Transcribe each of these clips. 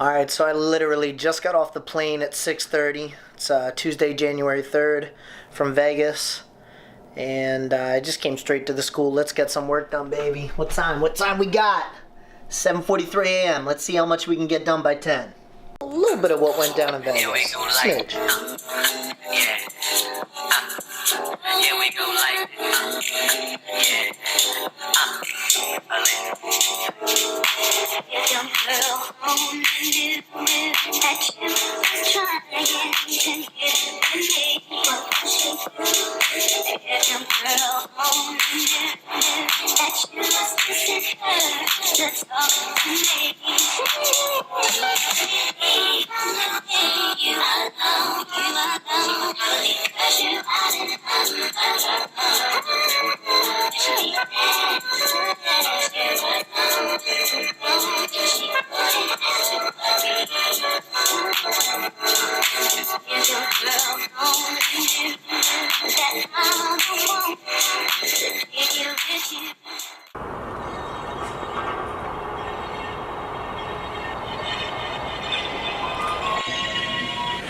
Alright, so I literally just got off the plane at 6:30. It's Tuesday, January 3rd from Vegas. And I just came straight to the school. Let's get some work done, baby. What time? What time we got? 7:43 a.m. Let's see how much we can get done by 10. A little bit of what went down in Vegas. Yeah, we go like Smidge. Yeah. Yeah, we go like yeah. Young girl home knew that you was trying to get me. What she do? Young girl home knew that you was kissing her to talk to me. You alone, because you are in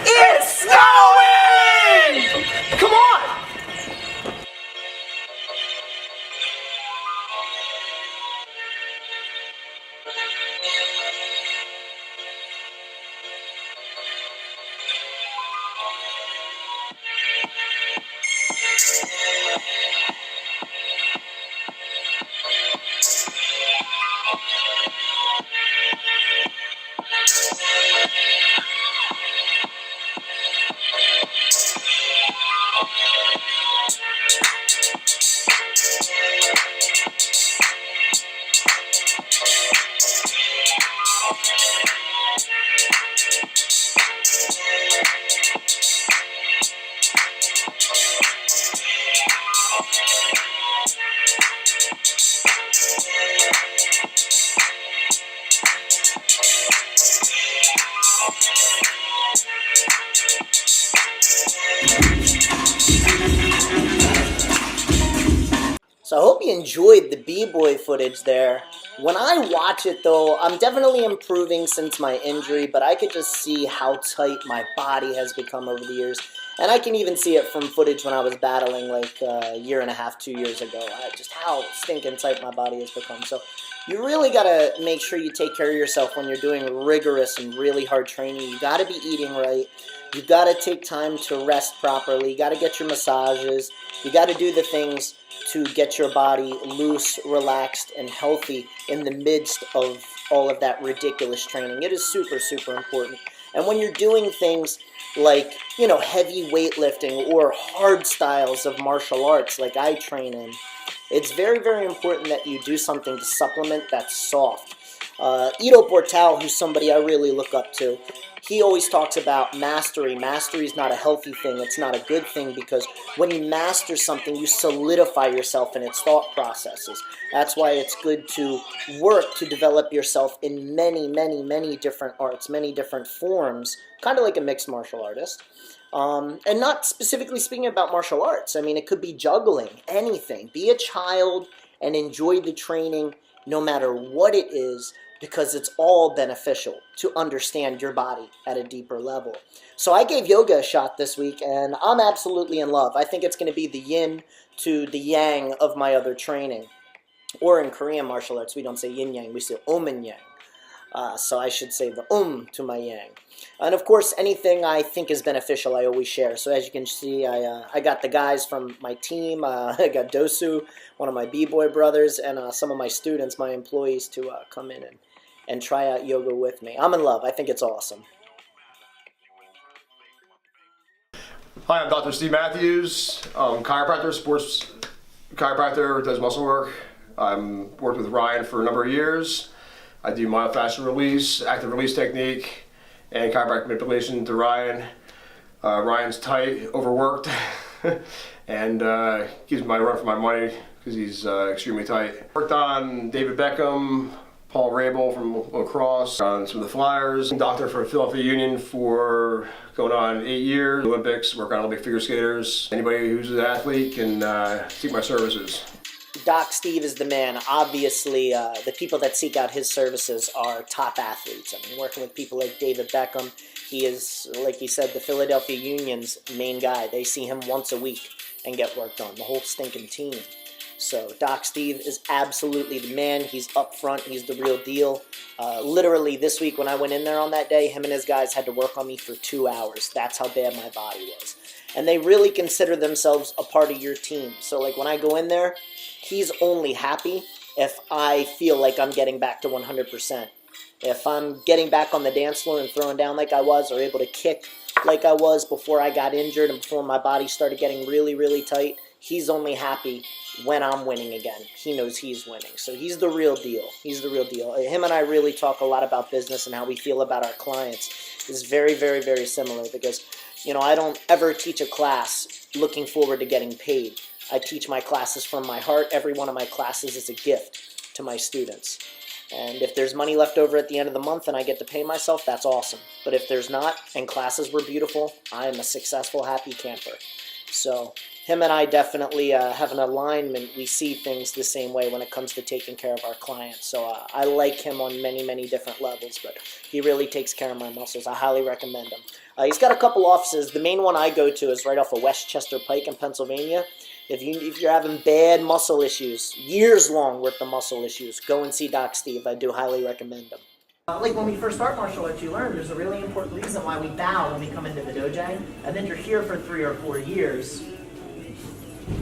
It's snowing! Come on! So I hope you enjoyed the b-boy footage there. When I watch it though, I'm definitely improving since my injury, but I could just see how tight my body has become over the years. And I can even see it from footage when I was battling like a year and a half, 2 years ago. Just how stinking tight my body has become. So you really gotta make sure you take care of yourself when you're doing rigorous and really hard training. You gotta be eating right. You gotta take time to rest properly. You gotta get your massages. You gotta do the things to get your body loose, relaxed, and healthy in the midst of all of that ridiculous training. It is super, super important. And when you're doing things like, you know, heavy weightlifting or hard styles of martial arts like I train in, it's very, very important that you do something to supplement that's soft. Ido Portal, who's somebody I really look up to, he always talks about mastery. Mastery is not a healthy thing. It's not a good thing because when you master something, you solidify yourself in its thought processes. That's why it's good to work to develop yourself in many, many, many different arts, many different forms, kind of like a mixed martial artist. And not specifically speaking about martial arts. I mean, it could be juggling, anything. Be a child and enjoy the training no matter what it is, because it's all beneficial to understand your body at a deeper level. So I gave yoga a shot this week, and I'm absolutely in love. I think it's going to be the yin to the yang of my other training. Or in Korean martial arts, we don't say yin-yang, we say om and yang. So I should say the to my yang. And of course, anything I think is beneficial, I always share. So as you can see, I got the guys from my team. I got Dosu, one of my b-boy brothers, and some of my students, my employees, to come in and try out yoga with me. I'm in love. I think it's awesome. Hi, I'm Dr. Steve Matthews. Chiropractor, sports chiropractor, does muscle work. I'm worked with Ryan for a number of years. I do myofascial release, active release technique, and chiropractic manipulation to Ryan. Ryan's tight, overworked, and gives me my run for my money because he's extremely tight. Worked on David Beckham, Paul Rabel from lacrosse, on some of the Flyers. Doctor for Philadelphia Union for going on 8 years. Olympics, work on Olympic figure skaters. Anybody who's an athlete can seek my services. Doc Steve is the man. Obviously, the people that seek out his services are top athletes. I mean, working with people like David Beckham, he is, like he said, the Philadelphia Union's main guy. They see him once a week and get worked on, the whole stinking team. So Doc Steve is absolutely the man. He's up front. He's the real deal. Literally this week when I went in there on that day, him and his guys had to work on me for 2 hours. That's how bad my body was. And they really consider themselves a part of your team. So like when I go in there, he's only happy if I feel like I'm getting back to 100%. If I'm getting back on the dance floor and throwing down like I was, or able to kick like I was before I got injured and before my body started getting really, really tight, he's only happy when I'm winning again. He knows he's winning. So he's the real deal. He's the real deal. Him and I really talk a lot about business and how we feel about our clients. It's very, very, very similar because, you know, I don't ever teach a class looking forward to getting paid. I teach my classes from my heart. Every one of my classes is a gift to my students. And if there's money left over at the end of the month and I get to pay myself, that's awesome. But if there's not, and classes were beautiful, I am a successful, happy camper. So him and I definitely have an alignment. We see things the same way when it comes to taking care of our clients. So I like him on many, many different levels, but he really takes care of my muscles. I highly recommend him. He's got a couple offices. The main one I go to is right off of Westchester Pike in Pennsylvania. If you're having bad muscle issues, years long worth of muscle issues, go and see Doc Steve. I do highly recommend him. Like when we first start martial arts, you learn there's a really important reason why we bow when we come into the dojo, and then you're here for 3 or 4 years,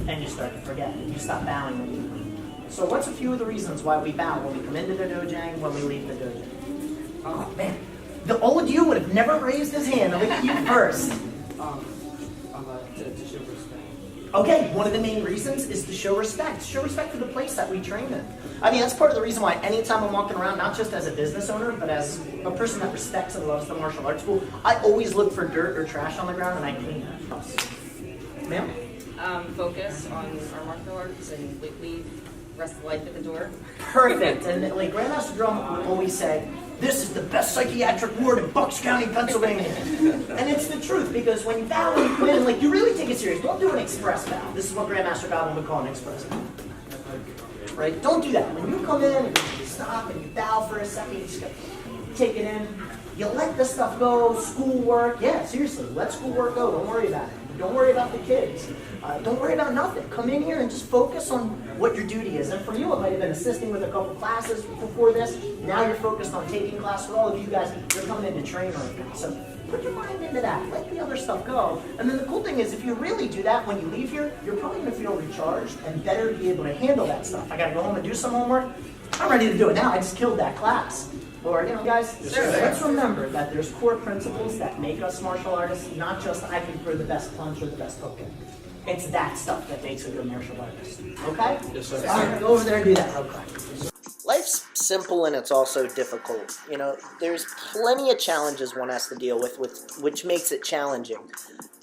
and you start to forget. You stop bowing when you come. So what's a few of the reasons why we bow when we come into the dojo, when we leave the dojo? Oh man, the old you would have never raised his hand. Look at you first. To show respect. Okay, one of the main reasons is to show respect. Show respect for the place that we train in. I mean, that's part of the reason why anytime I'm walking around, not just as a business owner, but as a person that respects and loves the martial arts school, I always look for dirt or trash on the ground and I clean it. Ma'am? Focus on our martial arts and leave the rest of life at the door. Perfect. And like Grandmaster Drum would always say, this is the best psychiatric ward in Bucks County, Pennsylvania. And it's the truth, because when you bow and you come in, like, you really take it serious. Don't do an express bow. This is what Grandmaster Goblin would call an express bow. Right? Don't do that. When you come in and you stop and you bow for a second, you just take it in. You let the stuff go, schoolwork. Yeah, seriously, let schoolwork go. Don't worry about it. Don't worry about the kids. Don't worry about nothing. Come in here and just focus on what your duty is. And for you, it might have been assisting with a couple classes before this. Now you're focused on taking class with all of you guys. You're coming in to train right now. So put your mind into that. Let the other stuff go. And then the cool thing is, if you really do that when you leave here, you're probably going to feel recharged and better be able to handle that stuff. I got to go home and do some homework. I'm ready to do it now. I just killed that class. Or, you know, guys, let's remember that there's core principles that make us martial artists, not just I can throw the best punch or the best hook in. It's that stuff that makes a good martial artist. Okay? Yes, sir. All right, go over there and do that real quick. Life's simple and it's also difficult. You know, there's plenty of challenges one has to deal with which makes it challenging.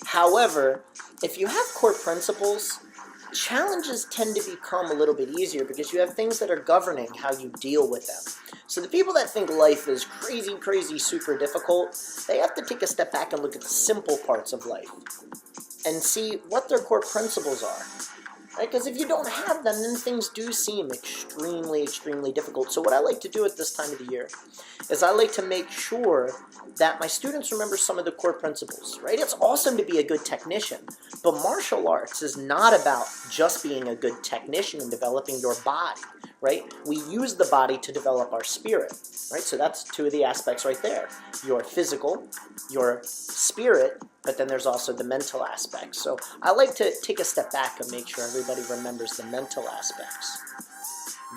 However, if you have core principles, challenges tend to become a little bit easier because you have things that are governing how you deal with them. So the people that think life is crazy, crazy, super difficult, they have to take a step back and look at the simple parts of life and see what their core principles are. Right? Because if you don't have them, then things do seem extremely, extremely difficult. So what I like to do at this time of the year is I like to make sure that my students remember some of the core principles, right? It's awesome to be a good technician, but martial arts is not about just being a good technician and developing your body, right? We use the body to develop our spirit, right? So that's two of the aspects right there. Your physical, your spirit, but then there's also the mental aspects. So I like to take a step back and make sure everybody remembers the mental aspects.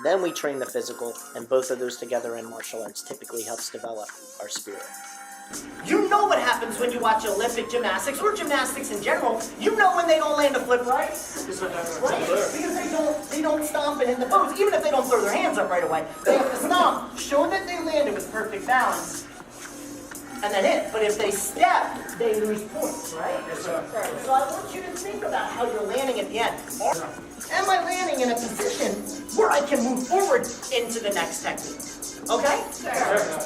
Then we train the physical, and both of those together in martial arts typically helps develop our spirit. You know what happens when you watch Olympic gymnastics, or gymnastics in general. You know when they don't land a flip, right? Right? Because they don't stomp it in the pose. Even if they don't throw their hands up right away, they have to stomp, show that they landed with perfect balance, and then hit. But if they step, they lose points, right? Yes, sir. So I want you to think about how you're landing at the end. Am I landing in a position where I can move forward into the next technique? Okay?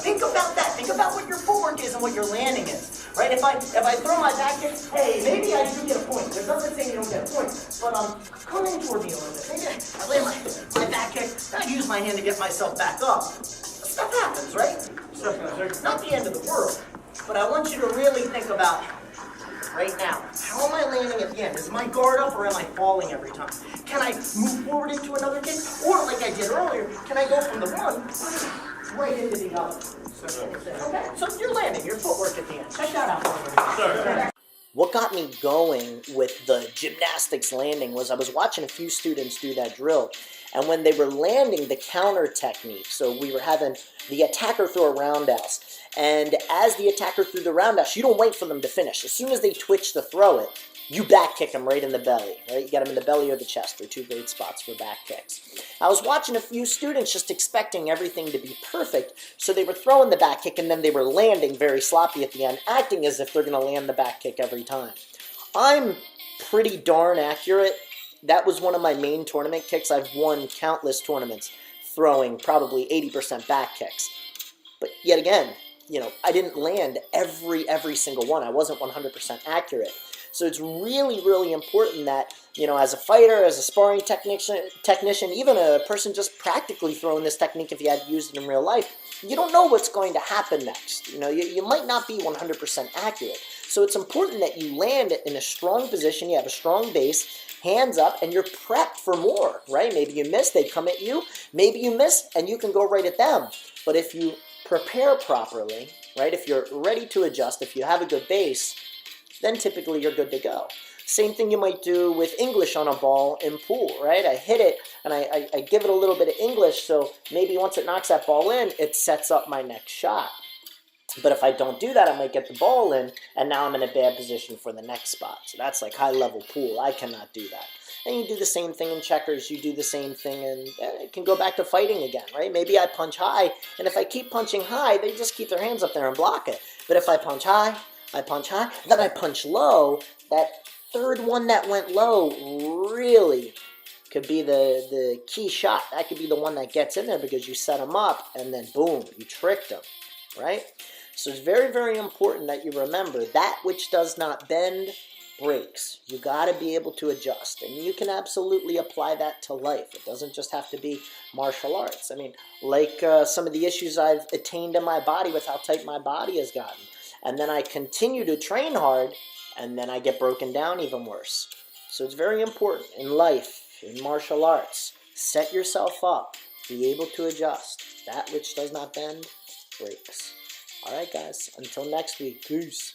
Think about that. Think about what your footwork is and what your landing is. Right? If I throw my back kick, hey, maybe I do get a point. There's nothing saying you don't get a point. But come in toward me a little bit. Maybe I land my back kick, and I use my hand to get myself back up. Stuff happens, right? So not the end of the world. But I want you to really think about right now, how am I landing at the end? Is my guard up or am I falling every time? Can I move forward into another kick? Or like I did earlier, can I go from the one right into the other? Okay, so you're landing, your footwork at the end. Check that out. What got me going with the gymnastics landing was I was watching a few students do that drill. And when they were landing the counter technique, so we were having the attacker throw a roundhouse. And as the attacker threw the roundhouse, you don't wait for them to finish. As soon as they twitch to throw it, you back kick them right in the belly, right? You get them in the belly or the chest. They're two great spots for back kicks. I was watching a few students just expecting everything to be perfect, so they were throwing the back kick and then they were landing very sloppy at the end, acting as if they're going to land the back kick every time. I'm pretty darn accurate. That was one of my main tournament kicks. I've won countless tournaments throwing probably 80% back kicks. But yet again, I didn't land every single one. I wasn't 100% accurate. So it's really, really important that, as a fighter, as a sparring technician, even a person just practically throwing this technique if you had used it in real life, you don't know what's going to happen next. You might not be 100% accurate. So it's important that you land in a strong position, you have a strong base, hands up, and you're prepped for more, right? Maybe you miss, they come at you. Maybe you miss, and you can go right at them. But if you prepare properly, right, if you're ready to adjust, if you have a good base, then typically you're good to go. Same thing you might do with English on a ball in pool, right? I hit it, and I give it a little bit of English, so maybe once it knocks that ball in, it sets up my next shot. But if I don't do that, I might get the ball in, and now I'm in a bad position for the next spot. So that's like high-level pool. I cannot do that. And you do the same thing in checkers. You do the same thing, and it can go back to fighting again, right? Maybe I punch high, and if I keep punching high, they just keep their hands up there and block it. But if I punch high, then I punch low, that third one that went low really could be the key shot. That could be the one that gets in there because you set them up, and then boom, you tricked them, right? So it's very, very important that you remember that which does not bend breaks. You got to be able to adjust, and you can absolutely apply that to life. It doesn't just have to be martial arts. I mean, like some of the issues I've attained in my body with how tight my body has gotten, and then I continue to train hard, and then I get broken down even worse. So it's very important in life, in martial arts, set yourself up, be able to adjust. That which does not bend breaks. All right, guys, until next week, peace.